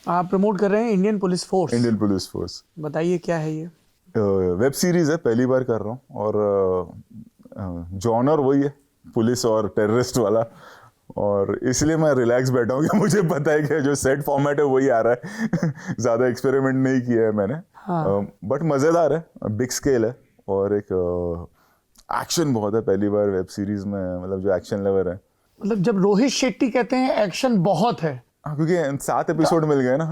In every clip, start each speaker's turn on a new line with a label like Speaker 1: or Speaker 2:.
Speaker 1: आप प्रमोट कर रहे हैं Indian police force.
Speaker 2: Indian police force,
Speaker 1: बताइए क्या है ये?
Speaker 2: वेब सीरीज है, पहली बार कर रहा हूँ और जॉनर वही है, पुलिस और टेररिस्ट वाला, और इसलिए मैं रिलैक्स बैठा हूँ कि मुझे पता है कि जो सेट फॉर्मेट है वही आ रहा है। ज़्यादा एक्सपेरिमेंट नहीं किया है मैंने।
Speaker 1: हाँ।
Speaker 2: बट मज़ेदार है, बिग स्केल है और एक एक्शन बहुत है, पहली बार वेब सीरीज में मतलब जो एक्शन लेवल है।
Speaker 1: मतलब जब रोहित शेट्टी कहते हैं एक्शन बहुत है,
Speaker 2: हाँ, क्योंकि 7 एपिसोड मिल गए ना,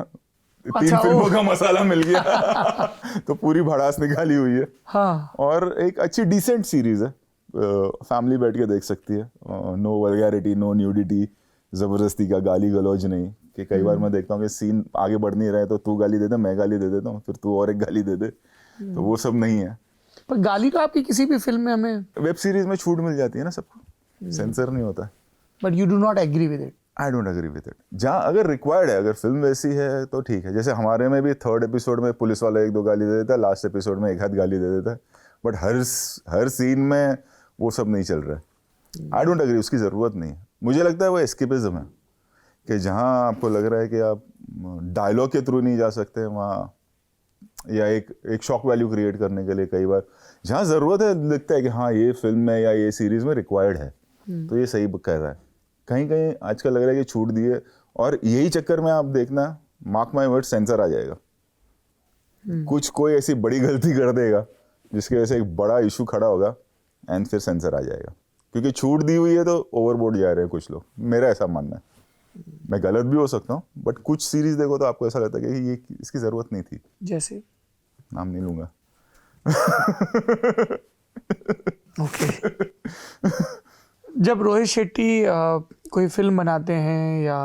Speaker 2: 3
Speaker 1: अच्छा,
Speaker 2: फिल्मों का मसाला मिल गया। तो पूरी भड़ास निकाली हुई है।
Speaker 1: हाँ।
Speaker 2: और एक अच्छी डिसेंट सीरीज है, फैमिली बैठ के देख सकती है। नो वल्गैरिटी, नो न्यूडिटी, जबरदस्ती का गाली गलौज नहीं। कि कई बार मैं देखता हूँ कि सीन आगे बढ़ नहीं रहा है तो तू गाली दे दे, मैं गाली दे देता हूँ, फिर तू और एक गाली दे दे, तो वो सब नहीं है।
Speaker 1: पर गाली तो आपकी किसी भी फिल्म में हमें,
Speaker 2: वेब सीरीज में छूट मिल जाती है ना सबको, सेंसर नहीं होता।
Speaker 1: But you do not agree with it.
Speaker 2: I don't agree with it. जहाँ अगर रिक्वायर्ड है, अगर फिल्म वैसी है तो ठीक है। जैसे हमारे में भी 3rd एपिसोड में पुलिस वाला 1-2 गाली दे देता है, लास्ट एपिसोड में 1 आध गाली दे देता है, बट हर सीन में वो सब नहीं चल रहा है। आई डोंट एग्री, उसकी ज़रूरत नहीं है। मुझे लगता है वो एस्केपिज्म है, कि जहाँ आपको लग रहा है कि आप डायलॉग के थ्रू नहीं जा सकते वहाँ, या एक शॉक वैल्यू क्रिएट करने के लिए कई बार जहाँ ज़रूरत है, लगता है कि हाँ ये फिल्म में या ये सीरीज़ में रिक्वायर्ड है, तो ये सही कह रहा है। कहीं कहीं आजकल लग रहा है कि छूट दिए, और यही चक्कर में आप देखना, मार्क माई वर्ड, सेंसर आ जाएगा। कुछ कोई ऐसी बड़ी गलती कर देगा जिसकी वजह से एक बड़ा इशू खड़ा होगा, एंड फिर सेंसर आ जाएगा। क्योंकि छूट दी हुई है तो ओवरबोर्ड जा रहे हैं कुछ लोग, मेरा ऐसा मानना है। मैं गलत भी हो सकता हूँ, बट कुछ सीरीज देखो तो आपको ऐसा लगता है कि ये इसकी ज़रूरत नहीं थी।
Speaker 1: जैसे
Speaker 2: नाम नहीं लूँगा।
Speaker 1: ओके। जब रोहित शेट्टी कोई फिल्म बनाते हैं या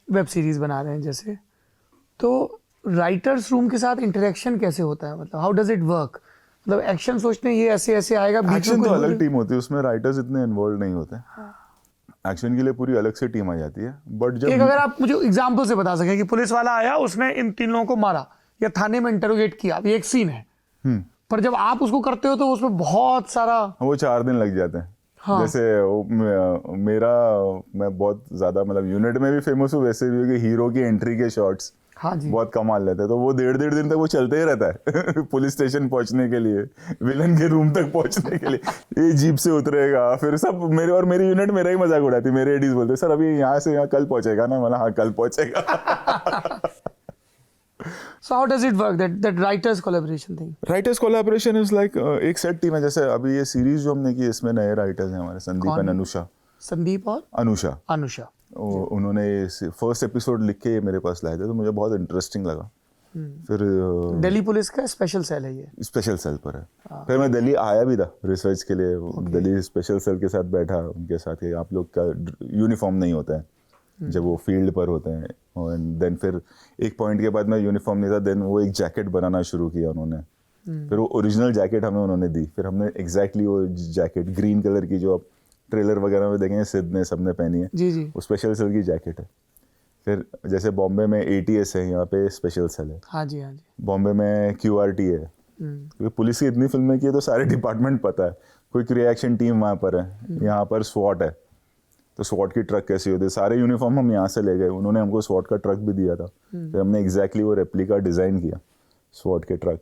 Speaker 1: वेब सीरीज बना रहे हैं जैसे, तो राइटर्स रूम के साथ इंटरेक्शन कैसे होता है? मतलब हाउ डज इट वर्क? मतलब एक्शन सोचते हैं ये ऐसे ऐसे आएगा, बीच में
Speaker 2: एक्शन
Speaker 1: कोई
Speaker 2: तो अलग टीम होती है, उसमें राइटर्स इतने इन्वॉल्व नहीं होते। एक्शन के लिए पूरी अलग से टीम आ जाती है। बट जब
Speaker 1: एक अगर आप मुझे एग्जांपल से बता सकें कि पुलिस वाला आया, उसने इन 3 लोगों को मारा या थाने में इंटरोगेट किया, ये एक सीन है, पर जब आप उसको करते हो तो उसमें बहुत सारा,
Speaker 2: वो 4 दिन लग जाते हैं।
Speaker 1: हाँ।
Speaker 2: जैसे मैं बहुत ज्यादा मतलब यूनिट में भी फेमस हूँ, वैसे भी कि हीरो की एंट्री के शॉट्स
Speaker 1: हाँ जी,
Speaker 2: बहुत कमाल लेते हैं, तो वो 1.5 दिन तक वो चलते ही रहता है। पुलिस स्टेशन पहुंचने के लिए, विलन के रूम तक पहुंचने के लिए, ये जीप से उतरेगा, फिर सब मेरी यूनिट मेरा ही मजाक उड़ाती। मेरे एडीज बोलते सर अभी यहाँ से यहाँ कल पहुंचेगा ना, मतलब हाँ कल पहुंचेगा।
Speaker 1: so how does it work, that writers collaboration thing?
Speaker 2: Writers collaboration is like एक सेट टीम है। जैसे अभी ये सीरीज जो हमने की, इसमें नए राइटर्स हैं हमारे, संदीप
Speaker 1: कौन
Speaker 2: एंड
Speaker 1: है?
Speaker 2: अनुषा।
Speaker 1: संदीप और
Speaker 2: अनुषा
Speaker 1: अनुषा।
Speaker 2: उन्होंने फर्स्ट एपिसोड लिख के मेरे पास लाए थे, तो मुझे बहुत इंटरेस्टिंग लगा। फिर
Speaker 1: दिल्ली पुलिस का स्पेशल सेल है ये,
Speaker 2: स्पेशल सेल पर है। फिर मैं दिल्ली आया भी था रिसर्च के लिए। दिल्ली स्पेशल सेल के साथ बैठा, उनके साथ कि आप लोग का यूनिफॉर्म नहीं होता है जब वो फील्ड पर होते हैं। और देन फिर एक पॉइंट के बाद मैं यूनिफॉर्म नहीं था, देन वो एक जैकेट बनाना शुरू किया उन्होंने। फिर वो ओरिजिनल जैकेट हमें उन्होंने दी, फिर हमने एग्जैक्टली वो जैकेट ग्रीन कलर की, जो आप ट्रेलर वगैरह में देखेंगे सिद्ध ने सबने पहनी है,
Speaker 1: जी जी,
Speaker 2: वो स्पेशल सेल की जैकेट है। फिर जैसे बॉम्बे में ATS है, यहाँ पे स्पेशल सेल है।
Speaker 1: हाँ जी, हाँ जी।
Speaker 2: बॉम्बे में QRT है, क्योंकि पुलिस की इतनी फिल्में की है तो सारे डिपार्टमेंट पता है। क्विक रिएक्शन टीम वहाँ पर है, यहाँ पर SWAT है, तो SWAT की ट्रक कैसी होती है। सारे यूनिफॉर्म हम यहाँ से ले गए, उन्होंने हमको SWAT का ट्रक भी दिया था, फिर हमने एग्जैक्टली वो रेप्लिका डिज़ाइन किया SWAT के ट्रक।